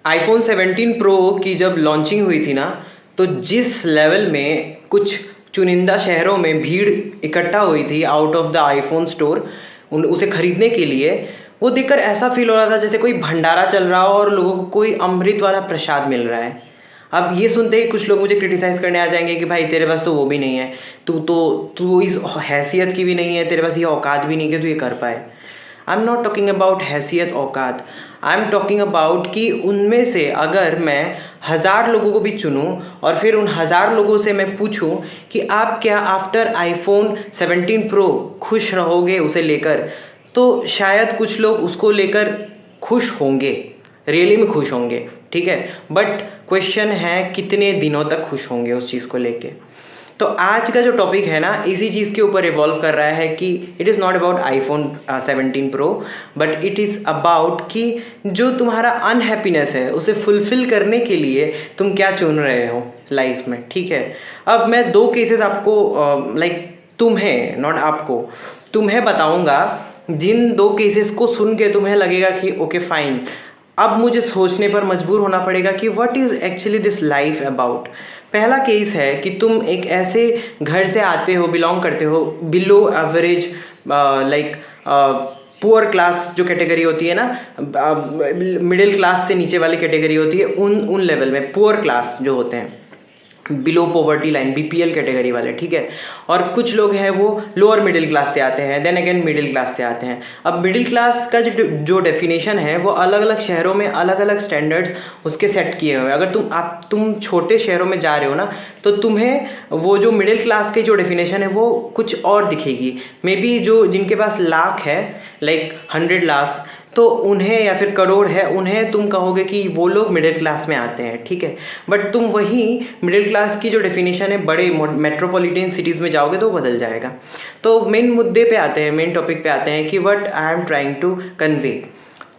IPhone 17 pro की जब launching हुई थी ना, तो जिस लेवल में कुछ चुनिंदा शहरों में भीड़ इकट्ठा हुई थी out of the iPhone store उन उसे खरीदने के लिए, वो देखकर ऐसा फील हो रहा था जैसे कोई भंडारा चल रहा हो और लोगों को कोई अमृत वाला प्रसाद मिल रहा है। अब ये सुनते ही कुछ लोग मुझे क्रिटिसाइज़ करने आ जाएंगे कि भाई तेरे पास तो वो भी नहीं है, तू इस हैसियत की भी नहीं है, तेरे पास ये औकात भी नहीं कि तू ये कर पाए। I am not talking about हैसियत औकात, आई एम टॉकिंग अबाउट कि उनमें से अगर मैं 1000 लोगों को भी चुनूं और फिर उन 1000 लोगों से मैं पूछूं कि आप क्या आफ्टर आईफोन 17 प्रो खुश रहोगे उसे लेकर, तो शायद कुछ लोग उसको लेकर खुश होंगे, रियली में खुश होंगे, ठीक है। बट क्वेश्चन है कितने दिनों तक खुश होंगे उस चीज़ को लेके। तो आज का जो टॉपिक है ना, इसी चीज़ के ऊपर इवॉल्व कर रहा है कि it is not about iPhone 17 pro, but it is about कि जो तुम्हारा अनहैप्पीनेस है उसे फुलफ़िल करने के लिए तुम क्या चुन रहे हो लाइफ में, ठीक है। अब मैं 2 केसेस आपको तुम्हें, नॉट आपको, तुम्हें बताऊंगा, जिन 2 केसेस को सुन के तुम्हें लगेगा कि ओके फाइन, अब मुझे सोचने पर मजबूर होना पड़ेगा कि what is actually this life about. पहला केस है कि तुम एक ऐसे घर से आते हो, बिलोंग करते हो below average, like poor class जो कैटेगरी होती है ना, मिडिल क्लास से नीचे वाली कैटेगरी होती है, उन लेवल में पुअर क्लास जो होते हैं, below poverty line, BPL category वाले, ठीक है। और कुछ लोग हैं वो लोअर मिडिल क्लास से आते हैं, देन अगेन मिडिल क्लास से आते हैं। अब मिडिल क्लास का जो डेफिनेशन है वो अलग अलग शहरों में अलग अलग स्टैंडर्ड्स उसके सेट किए हुए हैं। अगर तुम छोटे शहरों में जा रहे हो ना, तो तुम्हें वो जो मिडिल क्लास की जो डेफिनेशन है वो कुछ और दिखेगी। मे बी जो जिनके पास लाख है, लाइक 100 लाख, तो उन्हें, या फिर करोड़ है, उन्हें तुम कहोगे कि वो लोग मिडिल क्लास में आते हैं, ठीक है। बट तुम वही मिडिल क्लास की जो डेफिनेशन है बड़े मेट्रोपॉलिटन सिटीज़ में जाओगे तो बदल जाएगा। तो मेन मुद्दे पे आते हैं, मेन टॉपिक पे आते हैं कि what I am trying to convey.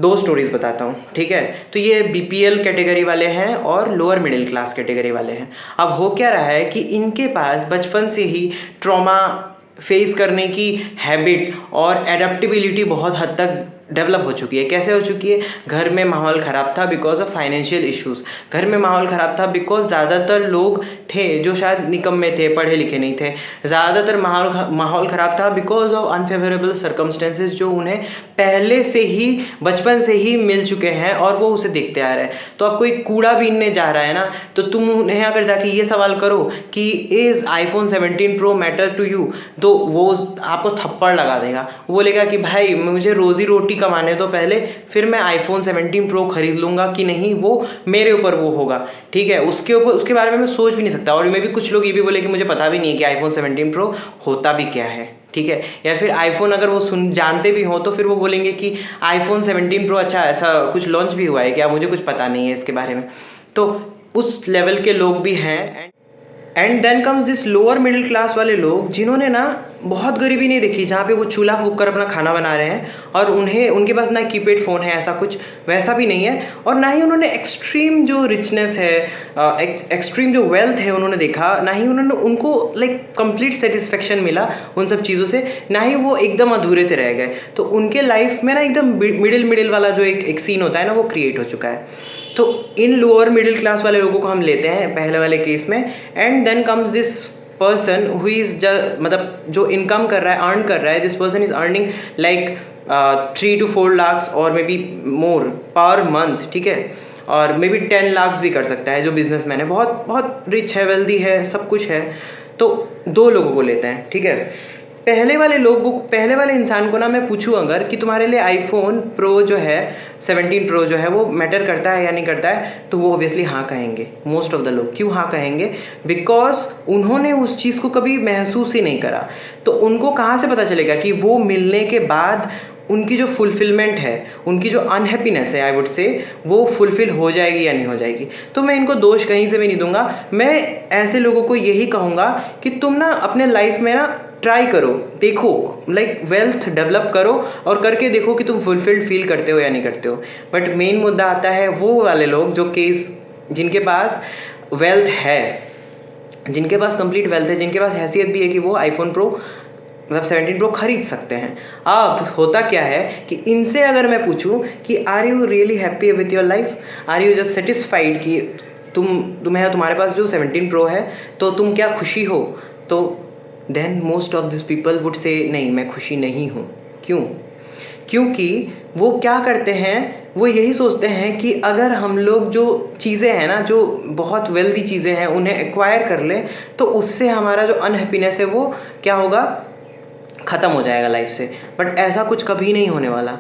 2 stories बताता हूँ, ठीक है। तो ये बीपीएल कैटेगरी वाले हैं और लोअर मिडिल क्लास कैटेगरी वाले हैं। अब हो क्या रहा है कि इनके पास बचपन से ही ट्रॉमा फेस करने की हैबिट और एडेप्टेबिलिटी बहुत हद तक डेवलप हो चुकी है। कैसे हो चुकी है? घर में माहौल ख़राब था बिकॉज ऑफ फाइनेंशियल इश्यूज़। घर में माहौल ख़राब था बिकॉज ज़्यादातर लोग थे जो शायद निकम्मे थे, पढ़े लिखे नहीं थे। ज़्यादातर माहौल ख़राब था बिकॉज ऑफ अनफेवरेबल सर्कमस्टेंसेस जो उन्हें पहले से ही, बचपन से ही मिल चुके हैं और वो उसे देखते आ रहे हैं। तो अब कोई कूड़ा बीनने जा रहा है ना, तो तुम उन्हें अगर जाके ये सवाल करो कि is iPhone 17 pro matter to you, तो वो आपको थप्पड़ लगा देगा। वो बोलेगा कि भाई मुझे रोज़ी रोटी कमाने तो पहले, फिर मैं आईफोन 17 प्रो खरीद लूँगा कि नहीं, वो मेरे ऊपर वो होगा, ठीक है। उसके बारे में मैं सोच भी नहीं सकता। और मे भी कुछ लोग ये भी बोले कि मुझे पता भी नहीं है कि आईफोन 17 प्रो होता भी क्या है, ठीक है। या फिर आईफोन अगर वो जानते भी हो तो फिर वो बोलेंगे कि आईफोन 17 प्रो अच्छा ऐसा कुछ लॉन्च भी हुआ है क्या, मुझे कुछ पता नहीं है इसके बारे में। तो उस लेवल के लोग भी हैं। And then comes this lower middle class वाले लोग जिन्होंने ना बहुत गरीबी नहीं देखी, जहाँ पे वो चूल्हा फूंक कर अपना खाना बना रहे हैं और उनके पास ना कीपैड फ़ोन है, ऐसा कुछ वैसा भी नहीं है। और ना ही उन्होंने एक्सट्रीम जो रिचनेस है, एक्सट्रीम जो वेल्थ है उन्होंने देखा, ना ही उनको लाइक कंप्लीट सेटिस्फेक्शन मिला उन सब चीज़ों से, ना ही वो एकदम अधूरे से रह गए। तो उनके लाइफ में ना एकदम मिडिल वाला जो एक सीन होता है ना, वो क्रिएट हो चुका है। तो इन लोअर मिडिल क्लास वाले लोगों को हम लेते हैं पहले वाले केस में। And then comes this person who is मतलब जो इनकम कर रहा है, अर्न कर रहा है, this person is earning like 3 to 4 lakh और may be more per month, ठीक है। और मे बी 10 लाख भी कर सकता है, जो बिजनेसमैन है, बहुत बहुत रिच है, वेल्दी है, सब कुछ है। तो 2 लोगों को लेते हैं, ठीक है। पहले वाले इंसान को ना मैं पूछूं अगर कि तुम्हारे लिए आईफोन प्रो जो है 17 प्रो जो है वो मैटर करता है या नहीं करता है, तो वो ऑब्वियसली हाँ कहेंगे। मोस्ट ऑफ द लोग क्यों हाँ कहेंगे? बिकॉज उन्होंने उस चीज़ को कभी महसूस ही नहीं करा। तो उनको कहाँ से पता चलेगा कि वो मिलने के बाद उनकी जो फुलफिलमेंट है, उनकी जो अनहैप्पीनेस है, आई वुड से, वो फुलफिल हो जाएगी या नहीं हो जाएगी। तो मैं इनको दोष कहीं से भी नहीं दूंगा। मैं ऐसे लोगों को यही कहूँगा कि तुम ना अपने लाइफ में ना ट्राई करो, देखो, लाइक वेल्थ डेवलप करो और करके देखो कि तुम फुलफिल्ड फील करते हो या नहीं करते हो। बट मेन मुद्दा आता है वो वाले लोग जो केस, जिनके पास वेल्थ है, जिनके पास कंप्लीट वेल्थ है, जिनके पास हैसियत भी है कि वो आईफोन प्रो मतलब 17 प्रो खरीद सकते हैं। अब होता क्या है कि इनसे अगर मैं पूछूं कि are you really happy with your life, are you just satisfied कि तुम्हारे पास जो 17 प्रो है तो तुम क्या खुशी हो, तो then most of this people would say नहीं, मैं खुशी नहीं हूँ। क्यों? क्योंकि वो क्या करते हैं, वो यही सोचते हैं कि अगर हम लोग जो चीज़ें हैं ना, जो बहुत वेल्दी चीज़ें हैं, उन्हें एक्वायर कर लें तो उससे हमारा जो अनहैप्पीनेस है वो क्या होगा, ख़त्म हो जाएगा लाइफ से। बट ऐसा कुछ कभी नहीं होने वाला।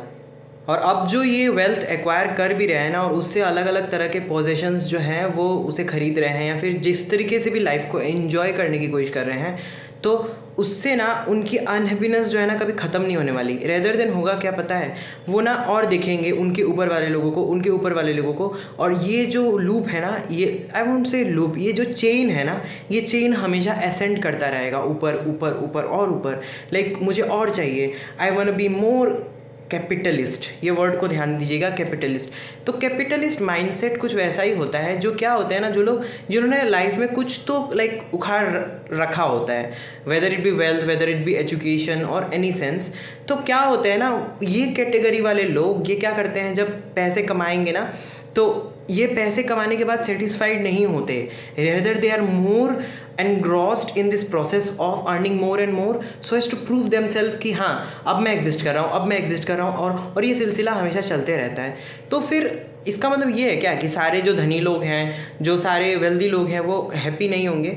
और अब जो ये वेल्थ एक्वायर कर भी रहे हैं ना, और उससे अलग अलग तरह के पोजेशंस जो हैं वो उसे ख़रीद रहे हैं, या फिर जिस तरीके से भी लाइफ को एंजॉय करने की कोशिश कर रहे हैं, तो उससे ना उनकी अनहैप्पीनेस जो है ना कभी ख़त्म नहीं होने वाली। रेदर देन होगा क्या पता है, वो ना और देखेंगे उनके ऊपर वाले लोगों को, उनके ऊपर वाले लोगों को, और ये जो लूप है ना, ये आई वोंट से लूप, ये जो चेन है ना, ये चेन हमेशा असेंड करता रहेगा, ऊपर ऊपर ऊपर और ऊपर। लाइक मुझे और चाहिए, I want be more capitalist, ये वर्ड को ध्यान दीजिएगा, कैपिटलिस्ट। तो कैपिटलिस्ट माइंडसेट कुछ वैसा ही होता है, जो क्या होता है ना, जो लोग जिन्होंने लाइफ में कुछ तो लाइक उखाड़ रखा होता है, whether it be wealth, whether it be education और एनी सेंस। तो क्या होता है ना, ये कैटेगरी वाले लोग ये क्या करते हैं, जब पैसे कमाएंगे ना, तो ये पैसे कमाने के बाद सेटिस्फाइड नहीं होते, rather they are more engrossed in this process of earning more and more so as to prove themself कि हाँ अब मैं एग्जिस्ट कर रहा हूँ, अब मैं एग्जिस्ट कर रहा हूँ, और ये सिलसिला हमेशा चलते रहता है। तो फिर इसका मतलब ये है क्या कि सारे जो धनी लोग हैं, जो सारे वेल्दी लोग हैं, वो हैप्पी नहीं होंगे?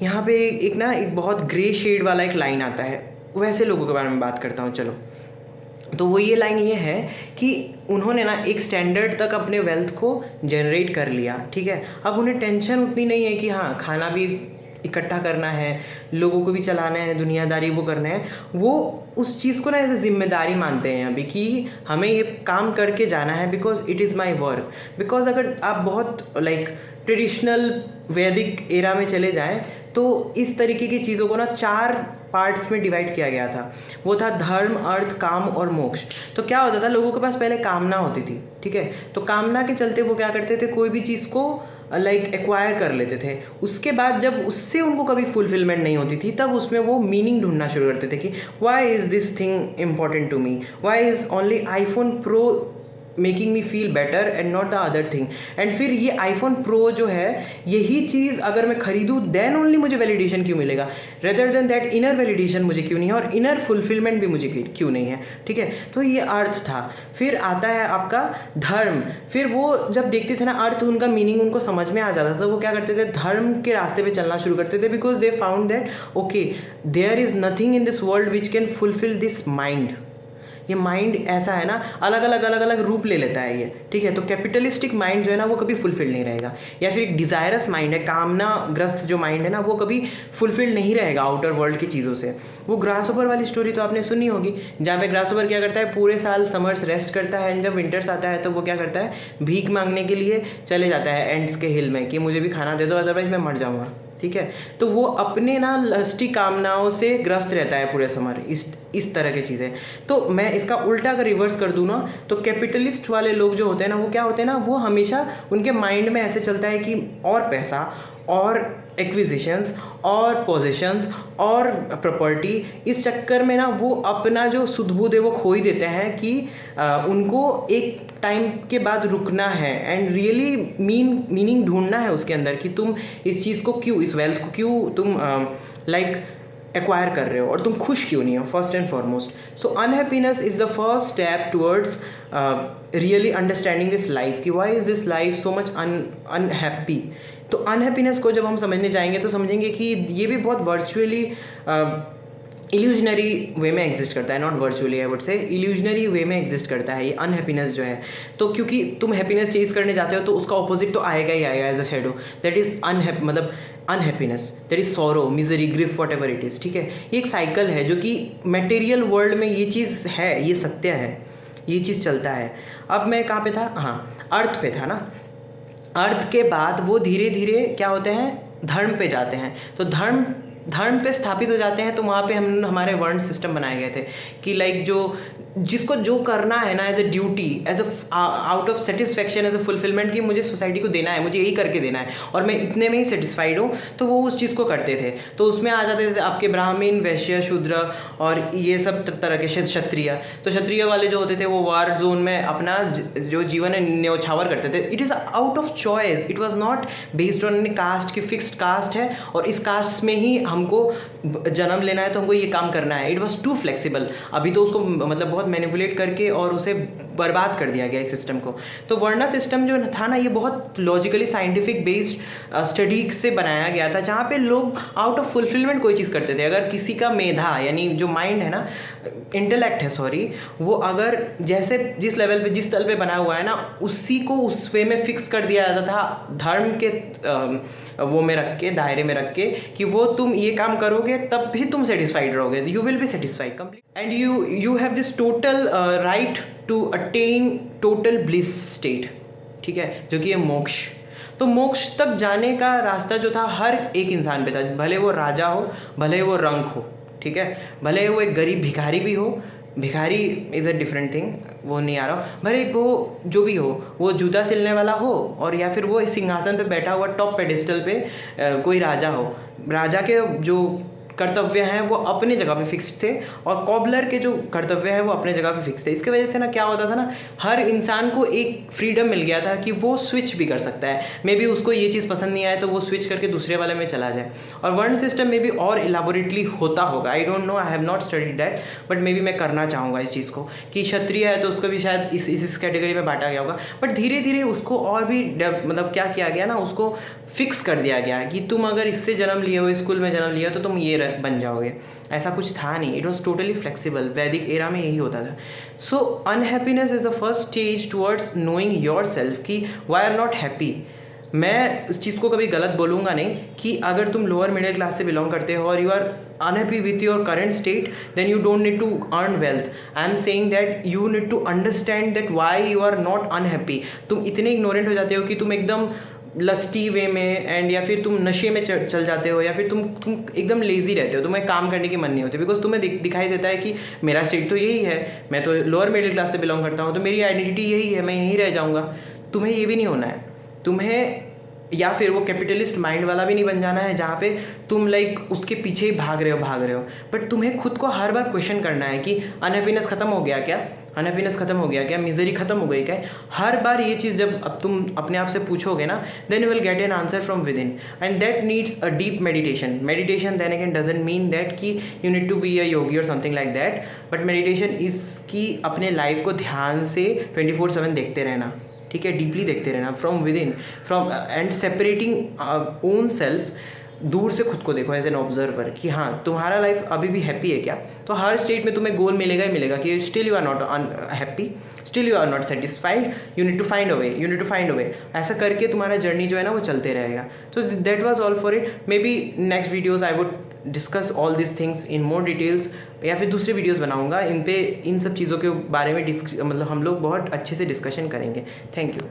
यहाँ पे एक बहुत ग्रे शेड वाला एक लाइन आता है, वैसे लोगों के बारे में बात करता हूँ। चलो, तो वो ये लाइन ये है कि उन्होंने ना एक स्टैंडर्ड तक अपने वेल्थ को जनरेट कर लिया, ठीक है। अब उन्हें टेंशन उतनी नहीं है कि हाँ खाना भी इकट्ठा करना है, लोगों को भी चलाना है, दुनियादारी वो करना है। वो उस चीज़ को ना ऐसे जिम्मेदारी मानते हैं अभी कि हमें ये काम करके जाना है, because it is my work. Because अगर आप बहुत लाइक ट्रेडिशनल वैदिक एरा में चले जाएं तो इस तरीके की चीज़ों को ना 4 पार्ट्स में डिवाइड किया गया था। वो था धर्म, अर्थ, काम और मोक्ष। तो क्या होता था, लोगों के पास पहले कामना होती थी, ठीक है। तो कामना के चलते वो क्या करते थे, कोई भी चीज़ को लाइक एक्वायर कर लेते थे। उसके बाद जब उससे उनको कभी फुलफिलमेंट नहीं होती थी, तब उसमें वो मीनिंग ढूंढना शुरू करते थे कि why is this thing important to me, why is only iPhone pro making me feel better and not the other thing. And फिर ये आईफोन प्रो जो है, यही चीज़ अगर मैं खरीदूँ देन ओनली मुझे वैलिडेशन क्यों मिलेगा, rather than that inner validation मुझे क्यों नहीं है, और इनर फुलफिलमेंट भी मुझे क्यों नहीं है, ठीक है। तो ये अर्थ था। फिर आता है आपका धर्म। फिर वो जब देखते थे ना अर्थ, उनका मीनिंग उनको समझ में आ जाता था, तो वो क्या करते थे, धर्म के रास्ते पे चलना शुरू करते थे, because they found that okay there is nothing in this world which can fulfil this mind. ये माइंड ऐसा है ना, अलग अलग रूप ले लेता है ये, ठीक है। तो कैपिटलिस्टिक माइंड जो है ना वो कभी फुलफिल नहीं रहेगा। या फिर एक डिज़ायरस माइंड है, कामना ग्रस्त जो माइंड है ना, वो कभी फुलफिल नहीं रहेगा आउटर वर्ल्ड की चीज़ों से। वो ग्रासओवर वाली स्टोरी तो आपने सुनी होगी, जहाँ पे ग्रासओवर क्या करता है, पूरे साल समर्स रेस्ट करता है, एंड जब विंटर्स आता है तो वो क्या करता है, भीख मांगने के लिए चले जाता है एंड्स के हिल में कि मुझे भी खाना दे दो, अदरवाइज मैं मर जाऊँगा, ठीक है। तो वो अपने ना लस्टी कामनाओं से ग्रस्त रहता है पूरे समर, इस तरह की चीज़ें। तो मैं इसका उल्टा अगर रिवर्स कर दूँ ना, तो कैपिटलिस्ट वाले लोग जो होते हैं ना, वो क्या होते हैं ना, वो हमेशा उनके माइंड में ऐसे चलता है कि और पैसा और एक्विजिशंस और पोजीशंस और प्रॉपर्टी, इस चक्कर में ना वो अपना जो सुध-बुध है वो खो ही देते हैं कि उनको एक टाइम के बाद रुकना है एंड रियली मीनिंग ढूंढना है उसके अंदर कि तुम इस चीज़ को क्यों, इस वेल्थ को क्यों तुम लाइक एक्वायर कर रहे हो, और तुम खुश क्यों नहीं हो, first and foremost. So unhappiness is the first step towards really understanding this life कि why is this life so much unhappy. तो अनहैप्पीनेस को जब हम समझने जाएंगे तो समझेंगे कि ये भी बहुत वर्चुअली इल्यूजनरी वे में एग्जिस्ट करता है, not virtually, I would say illusionary way में एग्जिस्ट करता है ये अनहैप्पीनेस जो है। तो क्योंकि तुम हैप्पीनेस चेज करने जाते हो तो उसका ऑपोजिट तो आएगा ही आएगा as a shadow, that is मतलब unhappiness, that is sorrow, misery, grief, whatever it is, ठीक है। ये एक साइकिल है जो कि मटेरियल वर्ल्ड में ये चीज़ है, ये सत्य है, ये चीज़ चलता है। अब मैं कहाँ पे था, हाँ अर्थ पे था ना। अर्थ के बाद वो धीरे धीरे क्या होते हैं, धर्म पे जाते हैं। तो धर्म धर्म पे स्थापित हो जाते हैं तो वहाँ पे हमारे वर्ण सिस्टम बनाए गए थे कि लाइक जो जिसको जो करना है ना as a duty, as a out of satisfaction, as a fulfilment कि मुझे सोसाइटी को देना है, मुझे यही करके देना है और मैं इतने में ही सेटिस्फाइड हूँ, तो वो उस चीज़ को करते थे। तो उसमें आ जाते थे आपके ब्राह्मण, वैश्य, शूद्र और ये सब तरह के क्षत्रिय। तो क्षत्रिय वाले जो होते थे वो वार जोन में अपना जो जीवन है न्यौछावर करते थे। It is out of choice, it was not based on caste की फिक्स्ड कास्ट है और इस कास्ट में ही हमको जन्म लेना है तो हमको ये काम करना है। It was too flexible. अभी तो उसको मतलब बहुत मैनिपुलेट करके और उसे बर्बाद कर दिया गया इस सिस्टम को। तो वर्णा सिस्टम जो था ना, ये बहुत लॉजिकली साइंटिफिक बेस्ड स्टडी से बनाया गया था, जहाँ पे लोग आउट ऑफ फुलफिलमेंट कोई चीज़ करते थे। अगर किसी का मेधा यानी जो माइंड है ना, इंटेलेक्ट है सॉरी, वो अगर जैसे जिस लेवल पे जिस तल पे बना हुआ है ना, उसी को उस वे में फिक्स कर दिया जाता था धर्म के वो में रख के, दायरे में रख के, कि वो तुम ये काम करोगे तब भी तुम सेटिस्फाइड रहोगे, you will be satisfied complete and you have this total right to attain total bliss state, ठीक है, जो कि है मोक्ष। तो मोक्ष तक जाने का रास्ता जो था हर एक इंसान पे था, भले वो राजा हो, भले वो रंक हो, ठीक है, भले वो एक गरीब भिखारी भी हो, भिखारी इज़ अ डिफरेंट थिंग, वो नहीं आ रहा, भले वो जो भी हो, वो जूता सिलने वाला हो और या फिर वो सिंहासन पे बैठा हुआ टॉप पेडिस्टल पे कोई राजा हो, राजा के जो कर्तव्य हैं वो अपने जगह पे फिक्स थे और कॉबलर के जो कर्तव्य हैं वो अपने जगह पे फिक्स थे। इसके वजह से ना क्या होता था ना, हर इंसान को एक फ्रीडम मिल गया था कि वो स्विच भी कर सकता है। मे बी उसको ये चीज़ पसंद नहीं आए तो वो स्विच करके दूसरे वाले में चला जाए। और वर्ण सिस्टम में भी और इलाबोरेटली होता होगा, I don't know, I have not studied that, but may be मैं करना चाहूँगा इस चीज़ को कि क्षत्रिय है तो उसको भी शायद इस कैटेगरी में बांटा गया होगा। बट धीरे धीरे उसको और भी मतलब क्या किया गया ना, उसको फिक्स कर दिया गया कि तुम अगर इससे जन्म लिए हो, स्कूल में जन्म लिया, तो तुम ये बन जाओगे। ऐसा कुछ था नहीं, it was totally flexible. Vedic era में यही होता था। So unhappiness is the first stage towards knowing yourself कि वाई आर नॉट हैप्पी। मैं इस चीज़ को कभी गलत बोलूँगा नहीं कि अगर तुम लोअर मिडिल क्लास से बिलोंग करते हो और you are unhappy with your current state, then you don't need to earn wealth. I am saying that you need to understand that why you are not unhappy. तुम इतने ignorant हो जाते हो कि तुम एकदम लस्टी वे में एंड या फिर तुम नशे में चल जाते हो, या फिर तुम एकदम लेज़ी रहते हो, तुम्हें काम करने की मन नहीं होती, बिकॉज तुम्हें दिखाई देता है कि मेरा स्टेट तो यही है, मैं तो लोअर मिडिल क्लास से बिलोंग करता हूँ, तो मेरी आइडेंटिटी यही है, मैं यहीं रह जाऊँगा। तुम्हें ये भी नहीं होना है, तुम्हें या फिर वो कैपिटलिस्ट माइंड वाला भी नहीं बन जाना है जहाँ पे तुम लाइक उसके पीछे ही भाग रहे हो। बट तुम्हें खुद को हर बार क्वेश्चन करना है कि अनहैप्पीनेस ख़त्म हो गया क्या, अनहैप्पीनेस खत्म हो गया क्या, मिजरी खत्म हो गई क्या। हर बार ये चीज़ जब अब तुम अपने आप से पूछोगे ना, then you will get an answer from within and that needs a deep meditation then again doesn't mean that कि you need to be a yogi और something like that, but meditation इसकी अपने लाइफ को ध्यान से 24/7 देखते रहना, ठीक है, डीपली देखते रहना, from with in, from and separating own self. दूर से खुद को देखो एज एन ऑब्जर्वर कि हाँ तुम्हारा लाइफ अभी भी हैप्पी है क्या। तो हर स्टेट में तुम्हें गोल मिलेगा ही मिलेगा कि still you are not happy, still you are not satisfied, you need to find a way, ऐसा करके तुम्हारा जर्नी जो है ना वो चलते रहेगा। तो that was all for it. May be next videos I would discuss all this things in more details, या फिर दूसरे वीडियोज़ बनाऊँगा इन सब चीज़ों के बारे में मतलब हम लोग बहुत अच्छे से डिस्कशन करेंगे। Thank you.